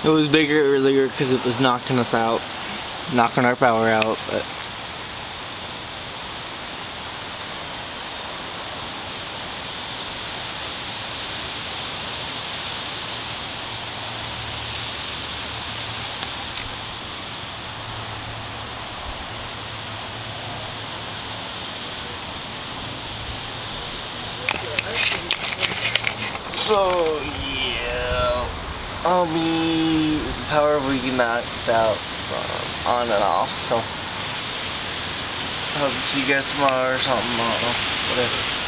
It was bigger earlier because it was knocking us out, knocking our power out. But so yeah, I'll be the power will be knocked out on and off. So hope to see you guys tomorrow or something. I don't know, whatever.